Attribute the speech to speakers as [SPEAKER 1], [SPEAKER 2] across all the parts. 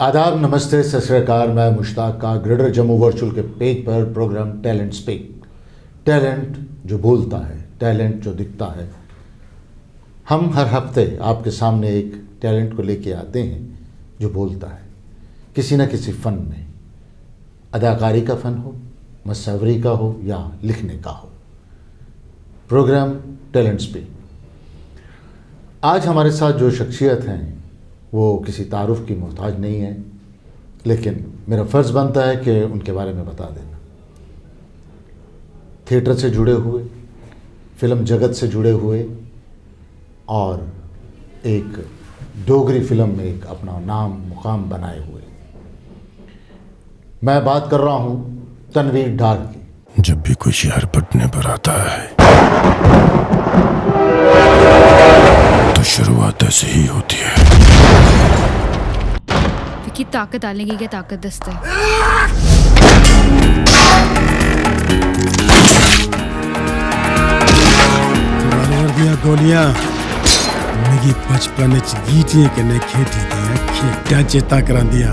[SPEAKER 1] आदाब, नमस्ते, सत श्री अकाल। मैं मुश्ताक का ग्रेटर जम्मू वर्चुअल के पेज पर प्रोग्राम टैलेंट स्पीक। टैलेंट जो बोलता है, टैलेंट जो दिखता है। हम हर हफ्ते आपके सामने एक टैलेंट को लेके आते हैं जो बोलता है किसी न किसी फ़न में। अदाकारी का फ़न हो, मसवरी का हो या लिखने का हो। Program talent speak. आज हमारे साथ जो शख्सियत हैं वो किसी तारुफ की मोहताज नहीं है, लेकिन मेरा फ़र्ज़ बनता है कि उनके बारे में बता देना। थिएटर से जुड़े हुए, फ़िल्म जगत से जुड़े हुए और एक डोगरी फ़िल्म में एक अपना नाम मुकाम बनाए हुए, मैं बात कर रहा हूँ तनवीर डार की।
[SPEAKER 2] जब भी कोई शहर पटने पर आता है तो शुरुआत ऐसे ही होती है।
[SPEAKER 3] विकी ताकत आने की क्या ताकत दस्ते
[SPEAKER 4] दिया गोलियां मिगी बचपन च गीटियां कन्नै खेटी दियां खेटां चेता करांदियां।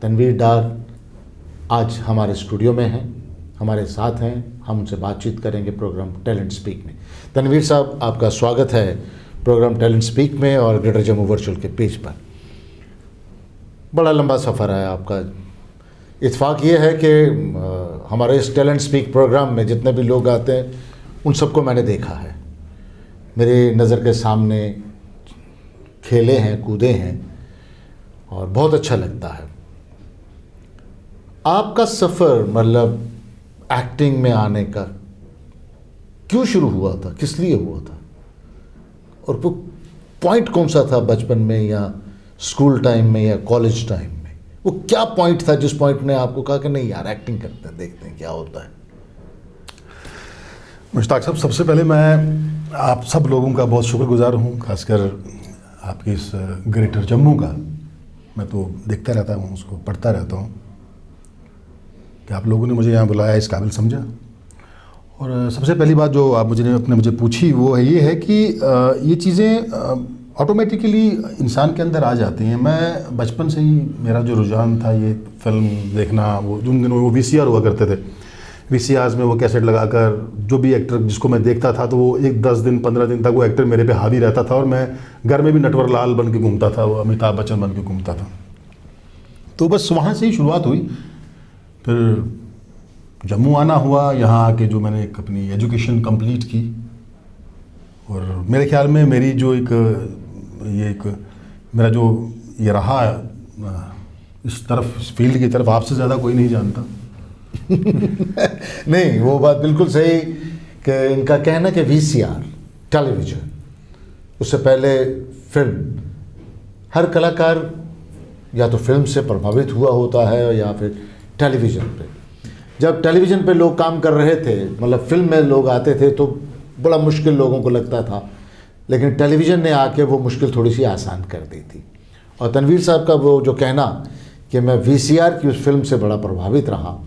[SPEAKER 1] तनवीर डार आज हमारे स्टूडियो में हैं, हमारे साथ हैं। हम उनसे बातचीत करेंगे प्रोग्राम टैलेंट स्पीक में। तनवीर साहब, आपका स्वागत है प्रोग्राम टैलेंट स्पीक में और ग्रेटर जम्मू वर्चुअल के पेज पर। बड़ा लंबा सफ़र है आपका। इत्तेफाक ये है कि हमारे इस टैलेंट स्पीक प्रोग्राम में जितने भी लोग आते हैं उन सबको मैंने देखा है। मेरी नज़र के सामने खेले हैं, कूदे हैं और बहुत अच्छा लगता है। आपका सफ़र मतलब एक्टिंग में आने का क्यों शुरू हुआ था, किस लिए हुआ था, और वो पॉइंट कौन सा था बचपन में या स्कूल टाइम में या कॉलेज टाइम में? वो क्या पॉइंट था जिस पॉइंट ने आपको कहा कि नहीं यार एक्टिंग करते हैं, देखते हैं क्या होता है?
[SPEAKER 4] मुश्ताक साहब, सबसे पहले मैं आप सब लोगों का बहुत शुक्रगुजार हूँ, खासकर आपकी इस ग्रेटर जम्मू का। मैं तो देखता रहता हूँ, उसको पढ़ता रहता हूँ कि आप लोगों ने मुझे यहाँ बुलाया, इस काबिल समझा। और सबसे पहली बात जो आप मुझे पूछी वो है ये है कि ये चीज़ें ऑटोमेटिकली इंसान के अंदर आ जाती हैं। मैं बचपन से ही मेरा जो रुझान था ये फिल्म देखना, वो उन दिनों वो वीसीआर हुआ करते थे, वीसीआर में वो कैसेट लगाकर जो भी एक्टर जिसको मैं देखता था तो वो 10 दिन 15 दिन तक वो एक्टर मेरे पे हावी रहता था और मैं घर में भी नटवर लाल बन के घूमता था, वो अमिताभ बच्चन बन के घूमता था। तो बस वहाँ से ही शुरुआत हुई। फिर जम्मू आना हुआ, यहाँ आके जो मैंने एक अपनी एजुकेशन कंप्लीट की और मेरे ख्याल में मेरी जो मेरा जो ये रहा इस तरफ, इस फील्ड की तरफ आपसे ज़्यादा कोई नहीं जानता।
[SPEAKER 1] नहीं, वो बात बिल्कुल सही कि इनका कहना कि वीसीआर टेलीविज़न, उससे पहले फिल्म। हर कलाकार या तो फिल्म से प्रभावित हुआ होता है या फिर टेलीविज़न पे। जब टेलीविज़न पे लोग काम कर रहे थे, मतलब फिल्म में लोग आते थे तो बड़ा मुश्किल लोगों को लगता था, लेकिन टेलीविज़न ने आके वो मुश्किल थोड़ी सी आसान कर दी थी। और तनवीर साहब का वो जो कहना कि मैं वीसीआर की उस फिल्म से बड़ा प्रभावित रहा,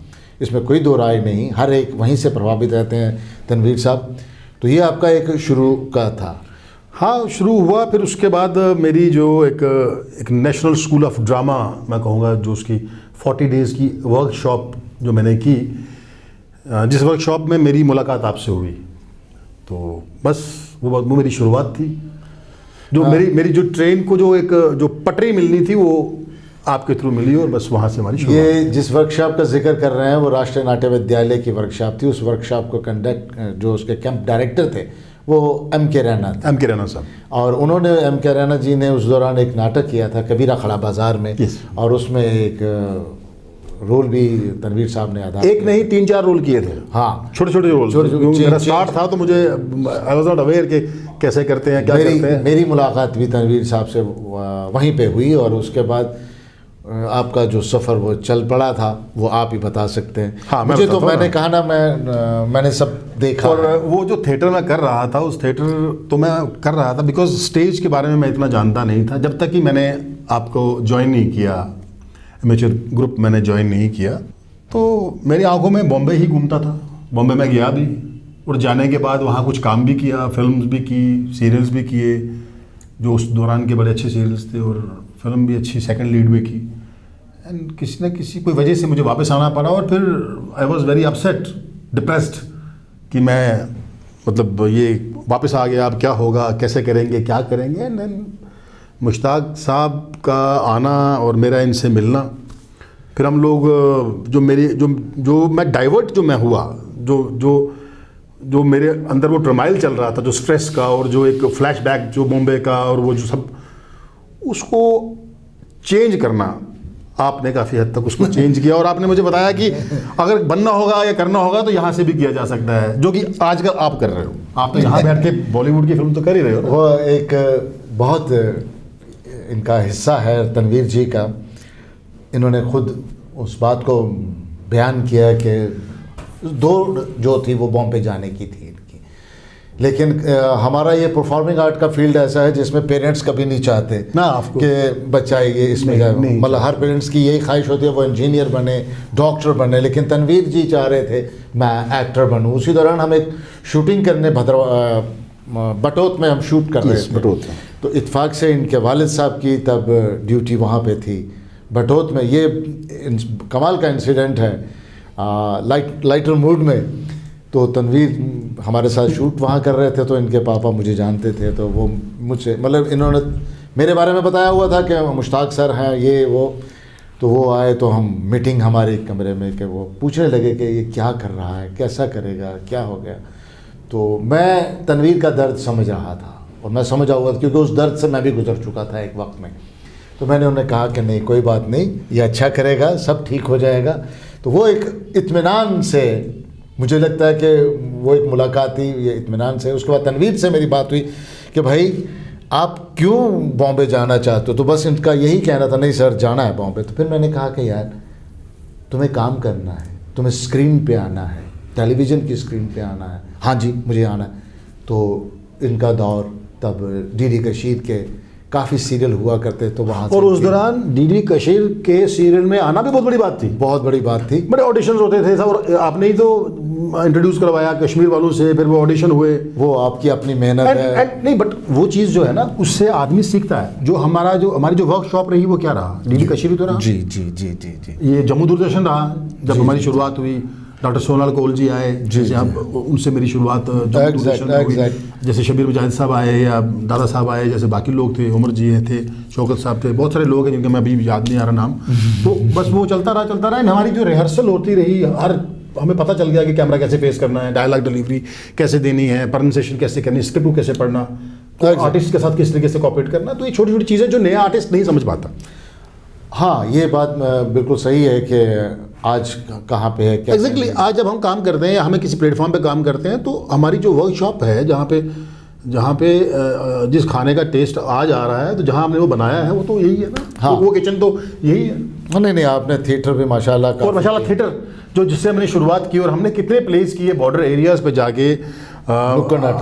[SPEAKER 1] इसमें कोई दो राय नहीं। हर एक वहीं से प्रभावित रहते हैं तनवीर साहब। तो ये आपका एक शुरू का था।
[SPEAKER 4] हाँ, शुरू हुआ। फिर उसके बाद मेरी जो एक नेशनल स्कूल ऑफ ड्रामा मैं कहूँगा, जो उसकी 40 डेज़ की वर्कशॉप जो मैंने की, जिस वर्कशॉप में मेरी मुलाकात आपसे हुई, तो बस वो मेरी शुरुआत थी। जो मेरी जो ट्रेन को जो पटरी मिलनी थी वो आपके थ्रू मिली और बस वहाँ से हमारी शुरुआत।
[SPEAKER 1] ये जिस वर्कशॉप का जिक्र कर रहे हैं वो राष्ट्रीय नाट्य विद्यालय की वर्कशॉप थी। उस वर्कशॉप को जो उसके कैंप डायरेक्टर थे वो एम.के. रैना थे।
[SPEAKER 4] एम.के. रैना साहब।
[SPEAKER 1] और उन्होंने एम.के. रैना जी ने उस दौरान एक नाटक किया था कबीरा खड़ा बाजार में। और उसमें एक रोल भी तनवीर साहब ने अदा,
[SPEAKER 4] एक नहीं 3-4 रोल किए थे।
[SPEAKER 1] हाँ,
[SPEAKER 4] छोटे रोल। मेरा स्टार्ट था तो मुझे आई वाज नॉट अवेयर कि कैसे करते हैं, क्या करते हैं।
[SPEAKER 1] मेरी मुलाकात भी तनवीर साहब से वहीं पे हुई और उसके बाद आपका जो सफ़र वो चल पड़ा था वो आप ही बता सकते हैं।
[SPEAKER 4] हाँ,
[SPEAKER 1] मुझे तो मैंने कहा ना, मैंने सब देखा।
[SPEAKER 4] और वो जो थिएटर में कर रहा था, उस थिएटर तो मैं कर रहा था बिकॉज स्टेज के बारे में मैं इतना जानता नहीं था जब तक कि मैंने आपको ज्वाइन नहीं किया, एमेच्योर ग्रुप मैंने ज्वाइन नहीं किया। तो मेरी आंखों में बॉम्बे ही घूमता था। बॉम्बे में गया भी और जाने के बाद वहाँ कुछ काम भी किया, फिल्म्स भी की, सीरियल्स भी किए, जो उस दौरान के बड़े अच्छे सीरियल्स थे और फिल्म भी अच्छी सेकंड लीड में की, एंड किसी न किसी कोई वजह से मुझे वापस आना पड़ा और फिर I was very upset, depressed कि मैं मतलब ये वापस आ गया, अब क्या होगा, कैसे करेंगे, क्या करेंगे। एंड देन मुश्ताक साहब का आना और मेरा इनसे मिलना, फिर हम लोग जो मेरी जो मैं डाइवर्ट जो मैं हुआ, जो मेरे अंदर वो ट्रमाइल चल रहा था, जो स्ट्रेस का और जो एक फ्लैशबैक जो बॉम्बे का और वो जो सब, उसको चेंज करना आपने काफ़ी हद तक उसको चेंज किया। और आपने मुझे बताया कि अगर बनना होगा या करना होगा तो यहाँ से भी किया जा सकता है, जो कि आजकल आप कर रहे हो। आप तो यहाँ बैठ के बॉलीवुड की फिल्म तो कर ही रहे हो।
[SPEAKER 1] वो एक बहुत इनका हिस्सा है तनवीर जी का, इन्होंने खुद उस बात को बयान किया कि दौड़ जो थी वो बॉम्बे जाने की थी इनकी, लेकिन हमारा ये परफॉर्मिंग आर्ट का फील्ड ऐसा है जिसमें पेरेंट्स कभी नहीं चाहते
[SPEAKER 4] ना
[SPEAKER 1] कि बच्चा ये इसमें जाए, मतलब हर पेरेंट्स की यही ख्वाहिश होती है वो इंजीनियर बने, डॉक्टर बने, लेकिन तनवीर जी चाह रहे थे मैं एक्टर बनूं। उसी दौरान हम एक शूटिंग करने बटोत में हम शूट कर रहे थे, तो इत्फाक से इनके वालिद साहब की तब ड्यूटी वहाँ पे थी बटोत में। ये कमाल का इंसिडेंट है, लाइटर मूड में तो तनवीर हमारे साथ शूट वहाँ कर रहे थे, तो इनके पापा मुझे जानते थे, तो वो मुझसे मतलब इन्होंने मेरे बारे में बताया हुआ था कि मुश्ताक सर हैं ये वो, तो वो आए तो हम मीटिंग हमारे कमरे में कि वो पूछने लगे कि ये क्या कर रहा है, कैसा करेगा, क्या हो गया। तो मैं तनवीर का दर्द समझ रहा था और मैं समझा हुआ था क्योंकि उस दर्द से मैं भी गुजर चुका था एक वक्त में। तो मैंने उन्हें कहा कि नहीं कोई बात नहीं, ये अच्छा करेगा, सब ठीक हो जाएगा। तो वो एक इत्मीनान से, मुझे लगता है कि वो एक मुलाकात थी ये इत्मीनान से। उसके बाद तनवीर से मेरी बात हुई कि भाई आप क्यों बॉम्बे जाना चाहते हो, तो बस इनका यही कहना था नहीं सर जाना है बॉम्बे। तो फिर मैंने कहा कि यार तुम्हें काम करना है, तुम्हें स्क्रीन पे आना है, टेलीविज़न की स्क्रीन पे आना है। हाँ जी मुझे आना है। तो इनका दौर तब डीडी कशीर के काफ़ी सीरियल हुआ करते, तो वहाँ
[SPEAKER 4] और उस दौरान डीडी कशीर के सीरियल में आना भी बहुत बड़ी बात थी,
[SPEAKER 1] बहुत बड़ी बात थी।
[SPEAKER 4] बड़े ऑडिशंस होते थे सब, और आपने ही तो इंट्रोड्यूस करवाया कश्मीर वालों से, फिर वो ऑडिशन हुए।
[SPEAKER 1] वो आपकी अपनी मेहनत है।
[SPEAKER 4] नहीं बट वो चीज़ जो है ना उससे आदमी सीखता है। जो हमारी जो वर्कशॉप रही वो क्या रहा, डीडी कशीर तो रहा।
[SPEAKER 1] जी जी जी जी जी
[SPEAKER 4] ये जम्मू दूरदर्शन रहा जब हमारी शुरुआत हुई। डॉक्टर सोनाल कौल जी आए, जैसे आप उनसे मेरी शुरुआत जम्मू दूरदर्शन में हुई। जैसे शबीर मुजाहिद साहब आए या दादा साहब आए, जैसे बाकी लोग थे, उमर जी थे, शौकत साहब थे, बहुत सारे लोग हैं जिनके मैं अभी याद नहीं आ रहा नाम। तो बस वो चलता रहा। हमारी जो रिहर्सल होती रही, हर हमें पता चल गया कि कैमरा कैसे फेस करना है, डायलॉग डिलीवरी कैसे देनी है, प्रोनाउंसिएशन कैसे करनी है, स्क्रिप्ट को कैसे पढ़ना, आर्टिस्ट के साथ किस तरीके से कॉपरेट करना। तो ये छोटी छोटी चीज़ें जो नया आर्टिस्ट नहीं समझ पाता।
[SPEAKER 1] हाँ ये बात बिल्कुल सही है कि आज कहाँ पे है, क्या
[SPEAKER 4] एग्जैक्टली आज जब हम काम करते हैं या हमें किसी प्लेटफॉर्म पे काम करते हैं, तो हमारी जो वर्कशॉप है जहाँ पे जिस खाने का टेस्ट आज आ रहा है, तो जहाँ हमने वो बनाया है वो तो यही है ना।
[SPEAKER 1] हाँ।
[SPEAKER 4] तो वो किचन तो यही है।
[SPEAKER 1] नहीं आपने थिएटर भी माशाल्लाह,
[SPEAKER 4] और माशाल्लाह थिएटर जो जिससे हमने शुरुआत की, और हमने कितने प्लेस किए बॉर्डर एरियाज़ पे जाके,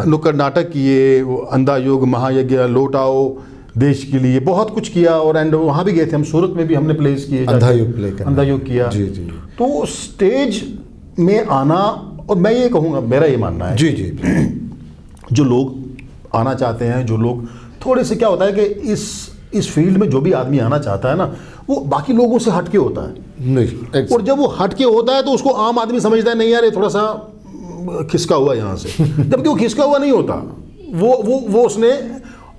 [SPEAKER 4] नुक्कड़ नाटक किए, अंधा योग, महायज्ञ, लौट आओ, देश के लिए बहुत कुछ किया। और एंड वहाँ भी गए थे हम, सूरत में भी हमने प्लेस किए,
[SPEAKER 1] अंधा योग किया।
[SPEAKER 4] जी जी। तो स्टेज में आना, और मैं ये कहूँगा, मेरा ये मानना है
[SPEAKER 1] जी जी,
[SPEAKER 4] जो लोग आना चाहते हैं, जो लोग थोड़े से, क्या होता है कि इस फील्ड में जो भी आदमी आना चाहता है ना, वो बाकी लोगों से हटके होता है।
[SPEAKER 1] नहीं,
[SPEAKER 4] और जब वो हटके होता है तो उसको आम आदमी समझता है नहीं यार ये थोड़ा सा खिसका हुआ यहाँ से, जबकि वो खिसका हुआ नहीं होता।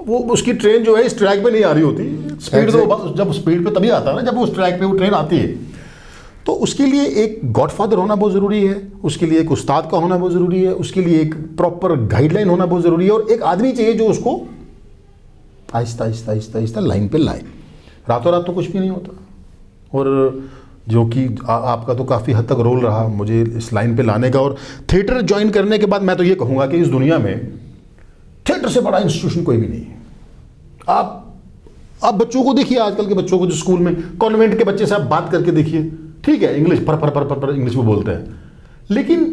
[SPEAKER 4] वो उसकी ट्रेन जो है इस ट्रैक पे नहीं आ रही होती। स्पीड तो जब स्पीड पे तभी आता है ना जब उस ट्रैक पे वो ट्रेन आती है। तो उसके लिए एक गॉडफादर होना बहुत ज़रूरी है, उसके लिए एक उस्ताद का होना बहुत ज़रूरी है, उसके लिए एक प्रॉपर गाइडलाइन होना बहुत ज़रूरी है, और एक आदमी चाहिए जो उसको आहिस्ता आहिस्ता आहिस्ता आहिस्ता लाइन पे लाए। रातों रात तो कुछ भी नहीं होता। और जो कि आपका तो काफ़ी हद तक रोल रहा मुझे इस लाइन पे लाने का। और थिएटर ज्वाइन करने के बाद मैं तो ये कहूँगा कि इस दुनिया में थिएटर से बड़ा इंस्टीट्यूशन कोई भी नहीं है। आप बच्चों को देखिए, आजकल के बच्चों को जो स्कूल में, कॉन्वेंट के बच्चे से आप बात करके देखिए, ठीक है इंग्लिश पर इंग्लिश में बोलते हैं, लेकिन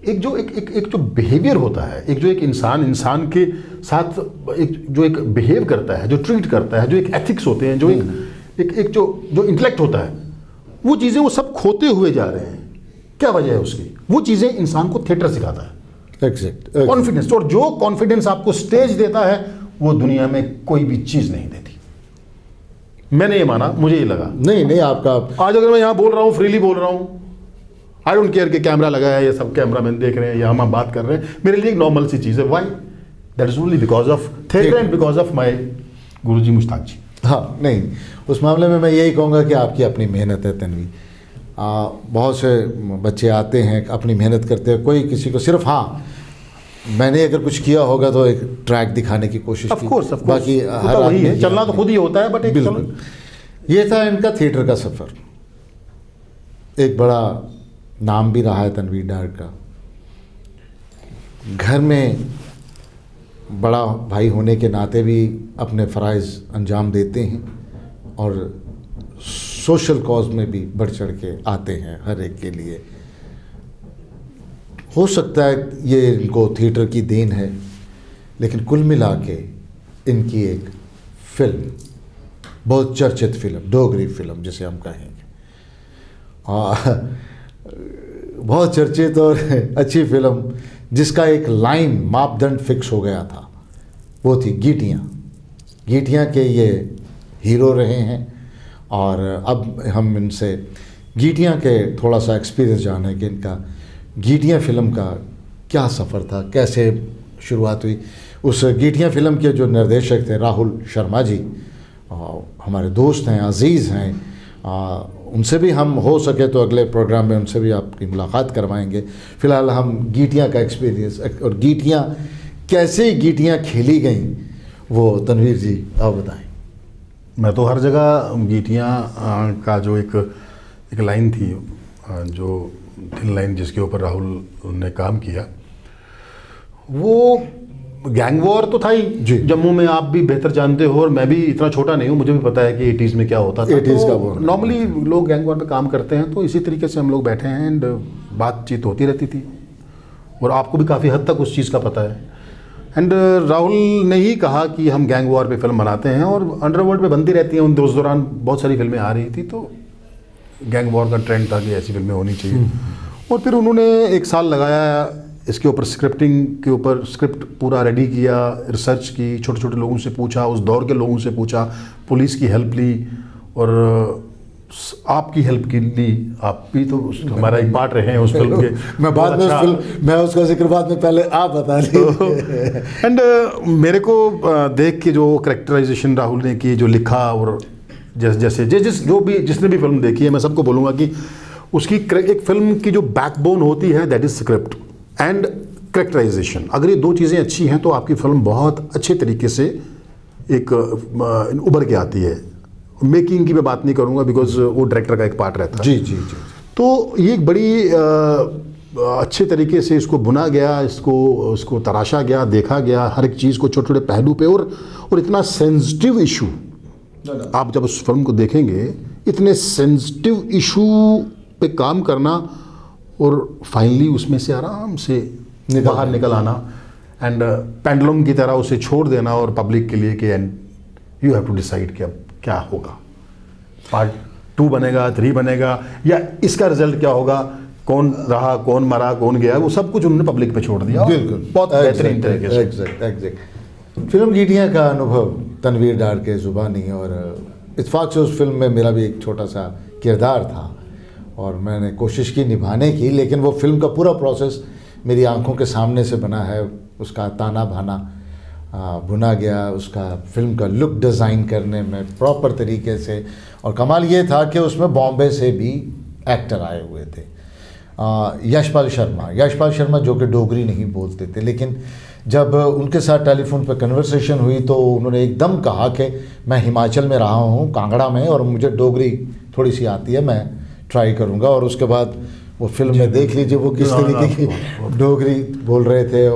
[SPEAKER 4] एक जो बिहेवियर होता है, एक इंसान के साथ एक बिहेव करता है, जो ट्रीट करता है, जो एक एथिक्स होते हैं, जो जो इंटेलेक्ट होता है, वो चीज़ें वो सब खोते हुए जा रहे हैं। क्या वजह है उसकी? वो चीज़ें इंसान को थिएटर सिखाता है,
[SPEAKER 1] एग्जैक्ट
[SPEAKER 4] कॉन्फिडेंस। और जो कॉन्फिडेंस आपको स्टेज देता है वो दुनिया में कोई भी चीज़ नहीं देती। मैंने ये माना, मुझे ये लगा।
[SPEAKER 1] नहीं नहीं, आपका
[SPEAKER 4] आज अगर मैं यहाँ बोल रहा हूँ, फ्रीली बोल रहा हूँ, आई डोंट केयर कि कैमरा लगा है, ये सब कैमरा मैन देख रहे हैं या हम बात कर रहे हैं, मेरे लिए एक नॉर्मल सी चीज़ है। Why? That is only because of theatre and because of my गुरुजी मुश्ताक जी।
[SPEAKER 1] हाँ, नहीं, उस मामले में मैं यही कहूँगा कि आपकी अपनी मेहनत है तन्वी। बहुत से बच्चे आते हैं, अपनी मेहनत करते हैं, कोई किसी को सिर्फ, हाँ मैंने अगर कुछ किया होगा तो एक ट्रैक दिखाने की कोशिश की, बाकी हर
[SPEAKER 4] वही है, चलना तो खुद ही होता है, बट एक
[SPEAKER 1] बिल्कुल। ये था इनका थिएटर का सफ़र। एक बड़ा नाम भी रहा है तनवीर डार का। घर में बड़ा भाई होने के नाते भी अपने फ़राइज़ अंजाम देते हैं और सोशल कॉज में भी बढ़ चढ़ के आते हैं हर एक के लिए। हो सकता है ये इनको थिएटर की देन है, लेकिन कुल मिला के इनकी एक फिल्म, बहुत चर्चित फिल्म, डोगरी फिल्म जिसे हम कहेंगे, बहुत चर्चित और अच्छी फिल्म जिसका एक लाइन मापदंड फिक्स हो गया था, वो थी गीटियाँ। गीटियाँ के ये हीरो रहे हैं और अब हम इनसे गीटियाँ के थोड़ा सा एक्सपीरियंस जाने कि इनका गीटियाँ फिल्म का क्या सफ़र था, कैसे शुरुआत हुई। उस गीटियाँ फिल्म के जो निर्देशक थे राहुल शर्मा जी, हमारे दोस्त हैं, अज़ीज़ हैं, उनसे भी हम हो सके तो अगले प्रोग्राम में उनसे भी आपकी मुलाकात करवाएंगे। फ़िलहाल हम गीटियाँ का एक्सपीरियंस और गीटियाँ कैसे गीटियाँ खेली गई वो तनवीर जी आप बताएं।
[SPEAKER 4] मैं तो हर जगह गीटियाँ का जो एक लाइन थी, जो थिन लाइन जिसके ऊपर राहुल ने काम किया, वो गैंग वॉर तो था ही जी। जम्मू में आप भी बेहतर जानते हो और मैं भी इतना छोटा नहीं हूँ, मुझे भी पता है कि 80s में क्या होता था।
[SPEAKER 1] 80s
[SPEAKER 4] तो
[SPEAKER 1] का वो
[SPEAKER 4] नॉर्मली लोग गैंग वॉर पे काम करते हैं, तो इसी तरीके से हम लोग बैठे हैं एंड बातचीत होती रहती थी और आपको भी काफ़ी हद तक उस चीज़ का पता है। एंड राहुल ने ही कहा कि हम गैंग वॉर पे फिल्म बनाते हैं और अंडरवर्ल्ड पे बनती रहती हैं। उस दौरान बहुत सारी फिल्में आ रही थी, तो गैंग वॉर का ट्रेंड था कि ऐसी फिल्में होनी चाहिए। और फिर उन्होंने 1 साल लगाया इसके ऊपर, स्क्रिप्टिंग के ऊपर, स्क्रिप्ट पूरा रेडी किया, रिसर्च की, छोटे छोटे लोगों से पूछा, उस दौर के लोगों से पूछा, पुलिस की हेल्प ली और आपकी हेल्प की ली। आप भी तो हमारा एक पार्ट रहे हैं उस फिल्म के।
[SPEAKER 1] मैं बाद में मैं उसका जिक्र बाद में, पहले आप बता लीजिए।
[SPEAKER 4] एंड मेरे को देख के जो कैरेक्टराइजेशन राहुल ने की, जो लिखा, और जैसे जिसने भी फिल्म देखी है, मैं सबको बोलूँगा कि उसकी एक फिल्म की जो बैकबोन होती है that is script and characterization. अगर ये 2 चीज़ें अच्छी हैं तो आपकी फिल्म बहुत अच्छे तरीके से एक उभर के आती है। मेकिंग की मैं बात नहीं करूँगा बिकॉज वो डायरेक्टर का एक पार्ट रहता है।
[SPEAKER 1] जी जी जी।
[SPEAKER 4] तो ये एक बड़ी अच्छे तरीके से इसको बुना गया, इसको तराशा गया, देखा गया, हर एक चीज़ को छोटे छोटे पहलू पे, और इतना सेंसिटिव इशू, आप जब उस फिल्म को देखेंगे, इतने सेंसिटिव इशू पे काम करना और फाइनली उसमें से आराम से बाहर निकल आना एंड पेंडुलम की तरह उसे छोड़ देना और पब्लिक के लिए कि and you have to decide कि अब क्या होगा, पार्ट 2 बनेगा, 3 बनेगा, या इसका रिजल्ट क्या होगा, कौन रहा, कौन मरा, कौन गया, वो सब कुछ उन्होंने पब्लिक पे छोड़ दिया।
[SPEAKER 1] बिल्कुल,
[SPEAKER 4] बहुत बेहतरीन तरीके से।
[SPEAKER 1] एग्जैक्ट। फिल्म गीटियाँ का अनुभव तनवीर डार के ज़ुबानी, और इत्फाक से उस फिल्म में मेरा भी एक छोटा सा किरदार था और मैंने कोशिश की निभाने की, लेकिन वो फिल्म का पूरा प्रोसेस मेरी आंखों के सामने से बना है। उसका ताना भाना भुना गया, उसका फिल्म का लुक डिज़ाइन करने में प्रॉपर तरीके से, और कमाल ये था कि उसमें बॉम्बे से भी एक्टर आए हुए थे। यशपाल शर्मा जो कि डोगरी नहीं बोलते थे, लेकिन जब उनके साथ टेलीफोन पर कन्वर्सेशन हुई तो उन्होंने एकदम कहा कि मैं हिमाचल में रहा हूँ, कांगड़ा में, और मुझे डोगरी थोड़ी सी आती है, मैं ट्राई करूँगा। और उसके बाद वो फिल्म में देख लीजिए वो किस तरीके की डोगरी बोल रहे थे।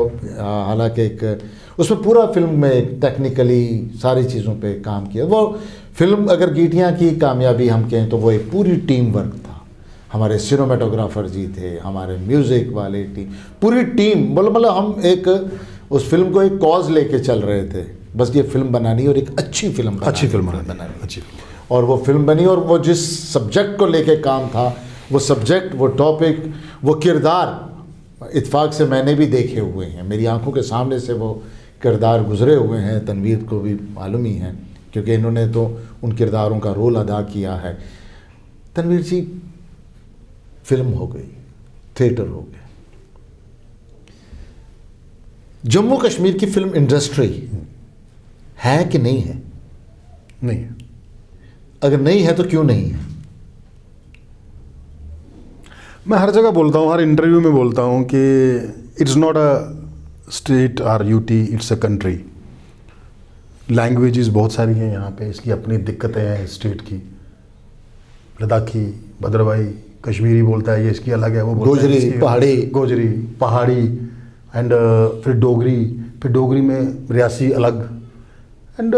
[SPEAKER 1] हालांकि एक उसमें पूरा फिल्म में एक टेक्निकली सारी चीज़ों पे काम किया। वो फिल्म अगर गीटियाँ की कामयाबी हम कहें तो वो एक पूरी टीम वर्क था। हमारे सिनेमाटोग्राफर जी थे, हमारे म्यूज़िक वाले टीम, पूरी टीम, मतलब हम एक उस फिल्म को एक कॉज लेके चल रहे थे, बस ये फिल्म बनानी और एक अच्छी फिल्म बनानी। और वो फिल्म बनी, और वो जिस सब्जेक्ट को लेके काम था, वो सब्जेक्ट, वो टॉपिक, वो किरदार इत्फाक से मैंने भी देखे हुए हैं, मेरी आंखों के सामने से वो किरदार गुजरे हुए हैं, तनवीर को भी मालूम ही है क्योंकि इन्होंने तो उन किरदारों का रोल अदा किया है। तनवीर जी, फिल्म हो गई, थिएटर हो गया, जम्मू कश्मीर की फिल्म इंडस्ट्री है कि नहीं है?
[SPEAKER 4] नहीं है।
[SPEAKER 1] अगर नहीं है तो क्यों नहीं है?
[SPEAKER 4] मैं हर जगह बोलता हूँ, हर इंटरव्यू में बोलता हूँ कि इट्स नॉट अ स्टेट और UT, it's a country. Languages बहुत सारी हैं यहाँ पे, इसकी अपनी दिक्कतें हैं स्टेट की। लद्दाखी, भद्रवाही, कश्मीरी बोलता है, ये इसकी अलग है, वो बोलता है
[SPEAKER 1] गोजरी, पहाड़ी,
[SPEAKER 4] गोजरी, पहाड़ी एंड फिर डोगरी, फिर डोगरी में रियासी अलग। एंड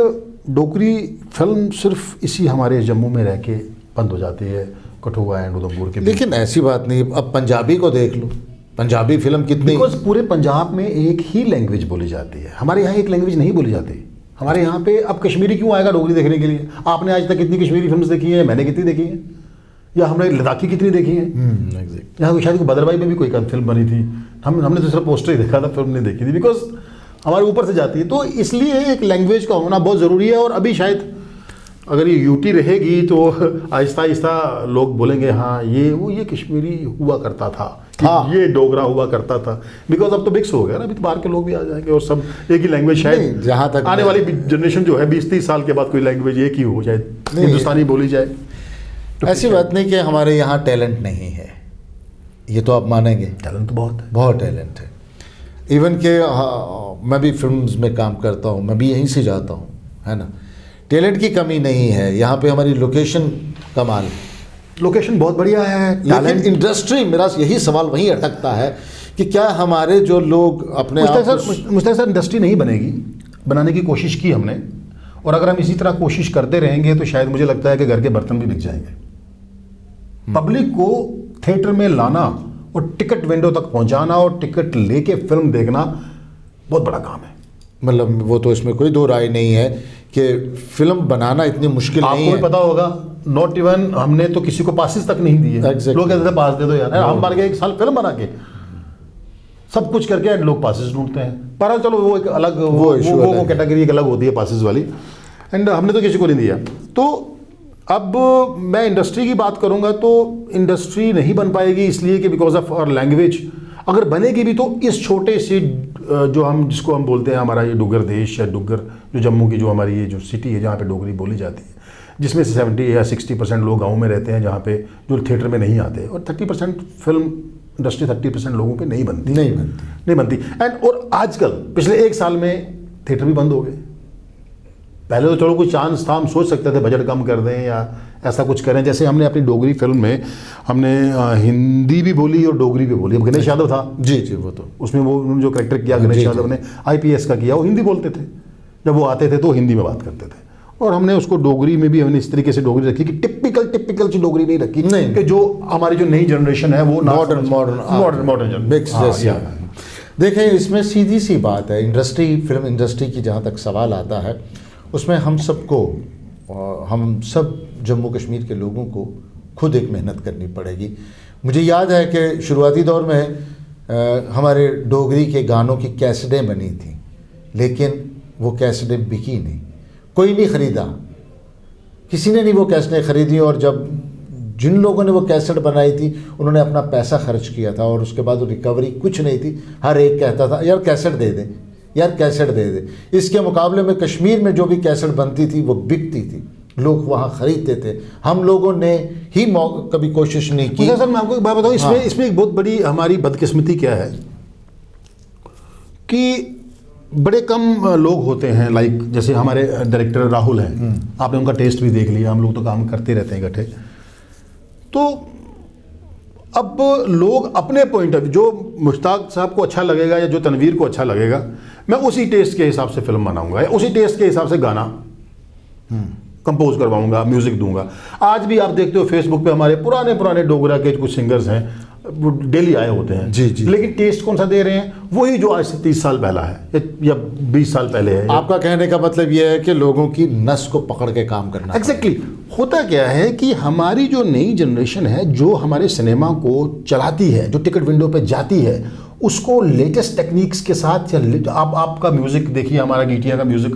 [SPEAKER 4] डोगरी फिल्म सिर्फ इसी हमारे जम्मू में रह के बंद हो जाती है, कठुआ एंड उधमपुर के।
[SPEAKER 1] लेकिन ऐसी बात नहीं, अब पंजाबी को देख लो, पंजाबी फिल्म कितनी,
[SPEAKER 4] बिकॉज पूरे पंजाब में एक ही लैंग्वेज बोली जाती है, हमारे यहाँ एक लैंग्वेज नहीं बोली जाती। हमारे यहाँ पे अब कश्मीरी क्यों आएगा डोगरी देखने के लिए? आपने आज तक कितनी कश्मीरी फिल्म्स देखी है? मैंने कितनी देखी है? या हमने लद्दाखी कितनी देखी है? यहाँ शायद भद्रवाही में भी कोई फिल्म बनी थी, हमने तो सिर्फ पोस्टर ही देखा था, फिल्म नहीं देखी थी, बिकॉज हमारे ऊपर से जाती है। तो इसलिए एक लैंग्वेज का होना बहुत ज़रूरी है। और अभी शायद अगर ये यूटी रहेगी तो आहिस्ता आहिस्ता लोग बोलेंगे हाँ ये कश्मीरी हुआ करता था, ये डोगरा हुआ करता था, बिकॉज अब तो मिक्स हो गया ना, अभी तो बाहर के लोग भी आ जाएंगे और सब एक ही लैंग्वेज। शायद
[SPEAKER 1] जहाँ तक
[SPEAKER 4] आने वाली जनरेशन जो है 20-30 साल के बाद कोई लैंग्वेज एक ही हो, शायद हिंदुस्तानी बोली जाए।
[SPEAKER 1] तो ऐसी बात नहीं कि हमारे यहाँ टैलेंट नहीं है, ये तो आप मानेंगे,
[SPEAKER 4] टैलेंट तो बहुत है,
[SPEAKER 1] बहुत टैलेंट है। इवन के मैं भी फिल्म्स में काम करता हूँ, मैं भी यहीं से जाता हूँ, है ना। टैलेंट की कमी नहीं है यहाँ पे, हमारी लोकेशन कमाल,
[SPEAKER 4] लोकेशन बहुत बढ़िया है।
[SPEAKER 1] लेकिन इंडस्ट्री, मेरा यही सवाल वहीं अटकता है कि क्या हमारे जो लोग अपने
[SPEAKER 4] मुझे सर इंडस्ट्री नहीं बनेगी, बनाने की कोशिश की हमने, और अगर हम इसी तरह कोशिश करते रहेंगे तो शायद मुझे लगता है कि घर के बर्तन भी बिक जाएंगे। पब्लिक को थिएटर में लाना और टिकट विंडो तक पहुंचाना और टिकट लेके फिल्म देखना बहुत बड़ा काम है।
[SPEAKER 1] मतलब वो तो इसमें कोई दो राय नहीं है कि फिल्म बनाना इतनी मुश्किल नहीं है।
[SPEAKER 4] आपको भी पता होगा, नॉट इवन हमने तो किसी को पासिस तक नहीं दिए। लोग कहते थे पास दे दो यार, हम मार के 1 साल फिल्म बना के सब कुछ करके एंड लोग पासिस ढूंढते हैं। पर चलो वो एक अलग वो कैटेगरी एक अलग होती है पासिस वाली, एंड हमने तो किसी को नहीं दिया। तो अब मैं इंडस्ट्री की बात करूंगा तो इंडस्ट्री नहीं बन पाएगी इसलिए कि बिकॉज ऑफ आवर लैंग्वेज। अगर बनेगी भी तो इस छोटे से जो हम जिसको हम बोलते हैं हमारा ये डुग्गर देश या डुग्गर जो जम्मू की जो हमारी ये जो सिटी है जहाँ पे डोगरी बोली जाती है, जिसमें से 70 या 60% लोग गाँव में रहते हैं, जहाँ पे जो थिएटर में नहीं आते, और 30% फिल्म इंडस्ट्री 30% लोगों पे नहीं बनती। एंड और आजकल पिछले 1 साल में थिएटर भी बंद हो गए। पहले तो चलो कोई चांस था, हम सोच सकते थे बजट कम कर दें या ऐसा कुछ करें। जैसे हमने अपनी डोगरी फिल्म में हमने हिंदी भी बोली और डोगरी भी बोली। अब गणेश यादव था
[SPEAKER 1] जी, वो तो
[SPEAKER 4] उसमें वो जो कैरेक्टर किया गणेश यादव ने IPS का किया, वो हिंदी बोलते थे, जब वो आते थे तो हिंदी में बात करते थे। और हमने उसको डोगरी में भी हमने इस तरीके से डोगरी रखी कि टिपिकल सी डोगरी नहीं रखी, नहीं कि जो हमारी जो नई जनरेशन है वो मॉडर्न
[SPEAKER 1] मिक्स जैसी। देखें, इसमें सीधी सी बात है, फिल्म इंडस्ट्री की जहाँ तक सवाल आता है उसमें हम सब जम्मू कश्मीर के लोगों को खुद एक मेहनत करनी पड़ेगी। मुझे याद है कि शुरुआती दौर में हमारे डोगरी के गानों की कैसेटें बनी थी, लेकिन वो कैसेटें बिकी नहीं, कोई नहीं ख़रीदा, किसी ने नहीं वो कैसेटें ख़रीदी। और जब जिन लोगों ने वो कैसेट बनाई थी उन्होंने अपना पैसा खर्च किया था और उसके बाद रिकवरी कुछ नहीं थी। हर एक कहता था यार कैसेट दे दे, यार कैसेट दे दे। इसके मुकाबले में कश्मीर में जो भी कैसेट बनती थी वो बिकती थी, लोग वहाँ ख़रीदते थे। हम लोगों ने ही कभी कोशिश नहीं की।
[SPEAKER 4] सर मैं आपको एक बात बताऊँ, इसमें एक बहुत बड़ी हमारी बदकिस्मती क्या है कि बड़े कम लोग होते हैं, लाइक जैसे हमारे डायरेक्टर राहुल हैं, आपने उनका टेस्ट भी देख लिया, हम लोग तो काम करते रहते हैं इकट्ठे। तो अब लोग अपने पॉइंट ऑफ जो मुश्ताक साहब को अच्छा लगेगा या जो तनवीर को अच्छा लगेगा, मैं उसी टेस्ट के हिसाब से फिल्म बनाऊंगा या उसी टेस्ट के हिसाब से गाना कंपोज करवाऊंगा, म्यूजिक दूंगा। आज भी आप देखते हो फेसबुक पे हमारे पुराने डोगरा के कुछ सिंगर्स हैं, वो डेली आए होते हैं
[SPEAKER 1] जी।
[SPEAKER 4] लेकिन टेस्ट कौन सा दे रहे हैं? वही जो आज से 30 साल पहला है या 20 साल पहले है।
[SPEAKER 1] आपका कहने का मतलब यह है कि लोगों की नस को पकड़ के काम करना।
[SPEAKER 4] एग्जैक्टली। होता क्या है कि हमारी जो नई जनरेशन है जो हमारे सिनेमा को चलाती है, जो टिकट विंडो पे जाती है, उसको लेटेस्ट टेक्निक्स के साथ, या आपका म्यूजिक देखिए, हमारा गीटिया का म्यूजिक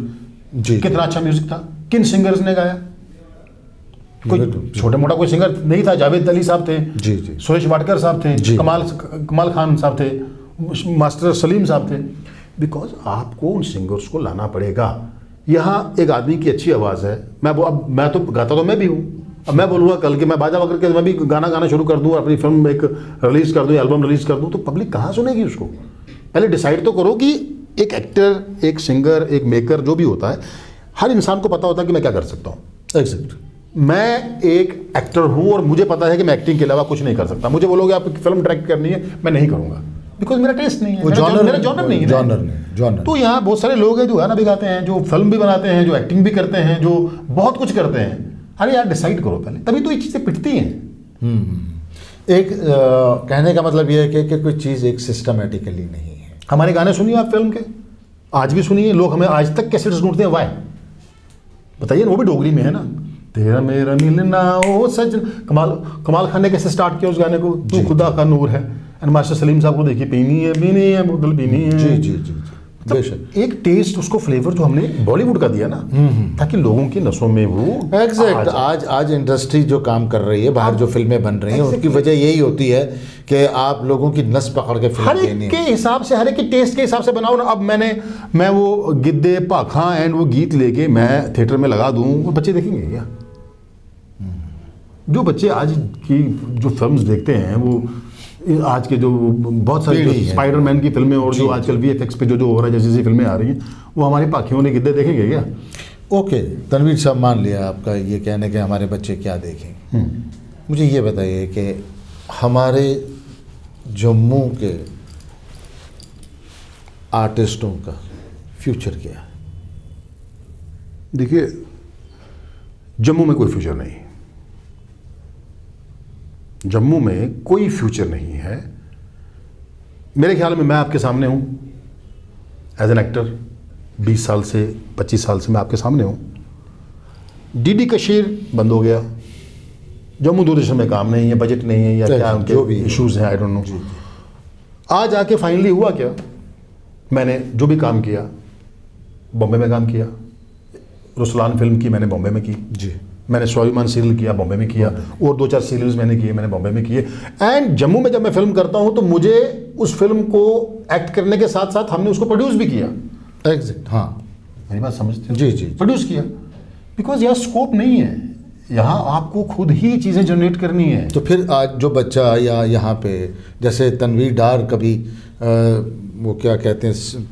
[SPEAKER 1] जी
[SPEAKER 4] कितना अच्छा म्यूजिक था, किन सिंगर्स ने गाया? कोई छोटा मोटा कोई सिंगर नहीं था, जावेद अली साहब थे,
[SPEAKER 1] जी जी,
[SPEAKER 4] सुरेश वाडकर साहब थे, कमाल खान साहब थे, मास्टर सलीम साहब थे। बिकॉज आपको उन सिंगर्स को लाना पड़ेगा। यहाँ एक आदमी की अच्छी आवाज़ है, मैं तो गाता तो मैं भी हूँ, अब मैं बोलूँगा कल के मैं बाजा वगैरह के मैं भी गाना गाना शुरू कर दूँ, अपनी फिल्म एक रिलीज़ कर दूँ, एल्बम रिलीज़ कर दूँ, तो पब्लिक कहाँ सुनेगी उसको? पहले डिसाइड तो करो कि एक एक्टर, एक सिंगर, एक मेकर जो भी होता है, हर इंसान को पता होता है कि मैं क्या कर सकता हूँ।
[SPEAKER 1] एग्जैक्ट।
[SPEAKER 4] मैं एक एक्टर हूँ और मुझे पता है कि मैं एक्टिंग के अलावा कुछ नहीं कर सकता। मुझे बोलोगे आपकी फिल्म डायरेक्ट करनी है, मैं नहीं करूँगा, बिकॉज मेरा टेस्ट नहीं है, मेरा जॉनर नहीं है।
[SPEAKER 1] जॉनर
[SPEAKER 4] तो यहाँ बहुत सारे लोग हैं जो गाना भी गाते हैं, जो फिल्म भी बनाते हैं, जो एक्टिंग भी करते हैं, जो बहुत कुछ करते हैं। अरे यार डिसाइड करो पहले, तभी तो ये चीज़ें पिटती हैं।
[SPEAKER 1] एक कहने का मतलब ये है कि कोई चीज़ एक सिस्टमेटिकली नहीं है।
[SPEAKER 4] हमारे गाने सुनिए आप फिल्म के, आज भी सुनिए, लोग हमें आज तक कैसेट्स ढूंढते हैं, वाई बताइए ना, वो भी डोगरी में है ना। तेरा मेरा मिलना ओ सजन, कमाल खान ने कैसे स्टार्ट किया उस गाने को, तू खुदा का नूर है, एंड मास्टर सलीम साहब को देखिए, पीनी है बोतल पीनी है।
[SPEAKER 1] जी जी जी,
[SPEAKER 4] मतलब एक टेस्ट, उसको फ्लेवर जो हमने बॉलीवुड का दिया ना, ताकि लोगों की नसों में वो
[SPEAKER 1] एग्जैक्ट। आज इंडस्ट्री जो काम कर रही है, बाहर जो फिल्में बन रही हैं, उसकी वजह यही होती है कि आप लोगों की नस पकड़ के फिल्म
[SPEAKER 4] हर एक के हिसाब से, हर एक के टेस्ट के हिसाब से बनाओ ना। अब मैं वो गिद्दे पाखा एंड वो गीत लेके मैं थिएटर में लगा दूं, वो बच्चे देखेंगे क्या? जो बच्चे आज की जो फिल्म्स देखते हैं, वो आज के जो बहुत सारी स्पाइडरमैन की फिल्में और जो आजकल VFX पे जो हो रहा है, जैसी फिल्में आ रही हैं, वो हमारे पाखियों ने गिद्दे देखेंगे क्या?
[SPEAKER 1] ओके तनवीर साहब, मान लिया आपका ये कहने के हमारे बच्चे क्या देखें। मुझे ये बताइए कि हमारे जम्मू के आर्टिस्टों का फ्यूचर क्या है?
[SPEAKER 4] देखिए, जम्मू में कोई फ्यूचर नहीं, जम्मू में कोई फ्यूचर नहीं है मेरे ख्याल में। मैं आपके सामने हूं एज एन एक्टर, 20 साल से 25 साल से मैं आपके सामने हूं। DD कशीर बंद हो गया, जम्मू दूरदर्शन में काम नहीं है, बजट नहीं है, या क्या उनके जो भी इशूज़ हैं, आई डोंट नो। आज आके फाइनली हुआ क्या, मैंने जो भी काम किया बॉम्बे में काम किया, रुसलान फिल्म की मैंने बॉम्बे में की
[SPEAKER 1] जी,
[SPEAKER 4] मैंने स्वाभिमान सीरियल किया बॉम्बे में किया, और 2-4 सीरियल्स मैंने किए, मैंने बॉम्बे में किए। एंड जम्मू में जब मैं फिल्म करता हूं तो मुझे उस फिल्म को एक्ट करने के साथ साथ हमने उसको प्रोड्यूस भी किया।
[SPEAKER 1] एग्जैक्ट, हाँ
[SPEAKER 4] मेरी बात समझते हैं?
[SPEAKER 1] जी जी,
[SPEAKER 4] प्रोड्यूस किया, बिकॉज यहाँ स्कोप नहीं है, यहाँ आपको खुद ही चीज़ें जनरेट करनी है।
[SPEAKER 1] तो फिर आज जो बच्चा या यहाँ पे जैसे तनवीर डार कभी वो क्या कहते हैं,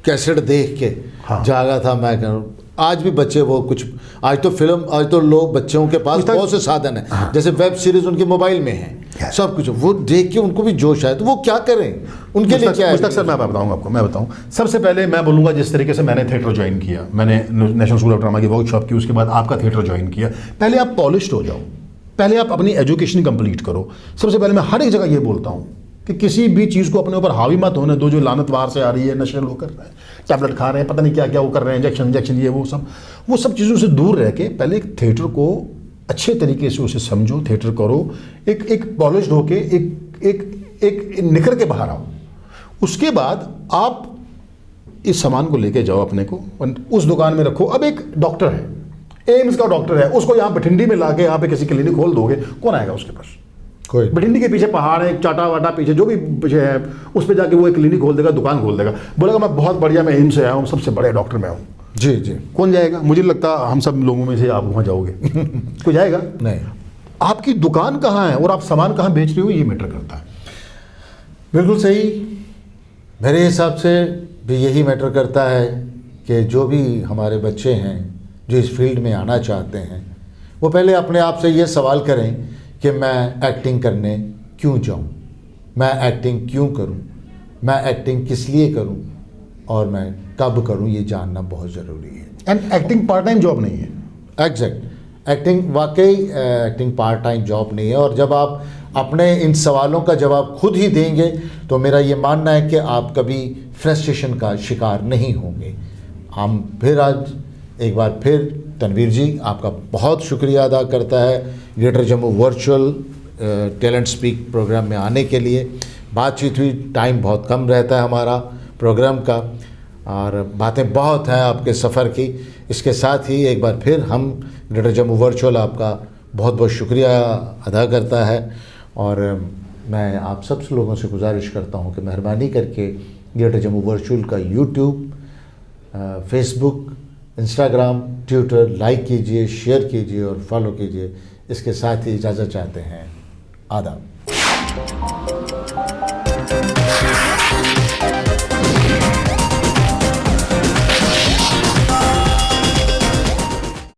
[SPEAKER 1] कैसेट देख के जागा था मैं करूँ, आज भी बच्चे वो कुछ, आज तो लोग, बच्चों के पास बहुत से साधन है, जैसे वेब सीरीज उनके मोबाइल में है, सब कुछ, वो देख के उनको भी जोश आए, तो वो क्या करें, उनके लिए क्या है?
[SPEAKER 4] सर मैं बताऊंगा आपको, मैं बताऊं, सबसे पहले मैं बोलूंगा जिस तरीके से मैंने थिएटर ज्वाइन किया, मैंने नेशनल स्कूल ऑफ ड्रामा की वर्कशॉप की, उसके बाद आपका थिएटर ज्वाइन किया। पहले आप पॉलिश्ड हो जाओ, पहले आप अपनी एजुकेशन कंप्लीट करो। सबसे पहले मैं हर एक जगह ये बोलता हूँ कि किसी भी चीज़ को अपने ऊपर हावी मत होने दो, जो लानत बाहर से आ रही है, नशे लोग कर रहे हैं, टैबलेट खा रहे हैं, पता नहीं क्या क्या वो कर रहे हैं, इंजेक्शन ये वो सब चीज़ों से दूर रह के पहले एक थिएटर को अच्छे तरीके से उसे समझो, थिएटर करो, एक पॉलिश्ड होके एक निखर के बाहर आओ। उसके बाद आप इस सामान को लेके जाओ अपने को, उस दुकान में रखो। अब एक डॉक्टर है, एम्स का डॉक्टर है, उसको यहाँ बठिंडी में लाके यहाँ पे किसी क्लिनिक खोल दोगे, कौन आएगा उसके पास?
[SPEAKER 1] कोई।
[SPEAKER 4] बठिंडी के पीछे पहाड़ है, चाटा वाटा पीछे जो भी पीछे है, उस पर जाके वो एक क्लिनिक खोल देगा, दुकान खोल देगा, बोलेगा मैं बहुत बढ़िया, मैं एम्स से आया हूँ, सबसे बड़े डॉक्टर मैं हूँ।
[SPEAKER 1] जी जी,
[SPEAKER 4] कौन जाएगा? मुझे लगता हम सब लोगों में से आप वहाँ जाओगे कोई जाएगा
[SPEAKER 1] नहीं।
[SPEAKER 4] आपकी दुकान कहाँ है और आप सामान कहाँ बेच रहे हो, ये मैटर करता है।
[SPEAKER 1] बिल्कुल सही, मेरे हिसाब से भी यही मैटर करता है कि जो भी हमारे बच्चे हैं जो इस फील्ड में आना चाहते हैं, वो पहले अपने आप से ये सवाल करें कि मैं एक्टिंग करने क्यों जाऊं, मैं एक्टिंग क्यों करूं, मैं एक्टिंग किस लिए करूं और मैं कब करूं, ये जानना बहुत ज़रूरी है।
[SPEAKER 4] And acting part time job नहीं है।
[SPEAKER 1] एग्जैक्ट, एक्टिंग वाकई एक्टिंग पार्ट टाइम जॉब नहीं है। और जब आप अपने इन सवालों का जवाब खुद ही देंगे तो मेरा ये मानना है कि आप कभी फ्रस्ट्रेशन का शिकार नहीं होंगे। हम फिर आज एक बार फिर तनवीर जी आपका बहुत शुक्रिया अदा करता है Greater Jammu virtual talent speak program में आने के लिए। बातचीत हुई, टाइम बहुत कम रहता है हमारा प्रोग्राम का और बातें बहुत हैं आपके सफ़र की। इसके साथ ही एक बार फिर हम ग्रेटर जम्मू वर्चुअल आपका बहुत बहुत शुक्रिया अदा करता है और मैं आप सब लोगों से गुजारिश करता हूं कि मेहरबानी करके ग्रेटर जम्मू वर्चुअल का YouTube, Facebook, Instagram, Twitter like कीजिए, शेयर कीजिए और फॉलो कीजिए। इसके साथ ही इजाज़त चाहते हैं। आदाब।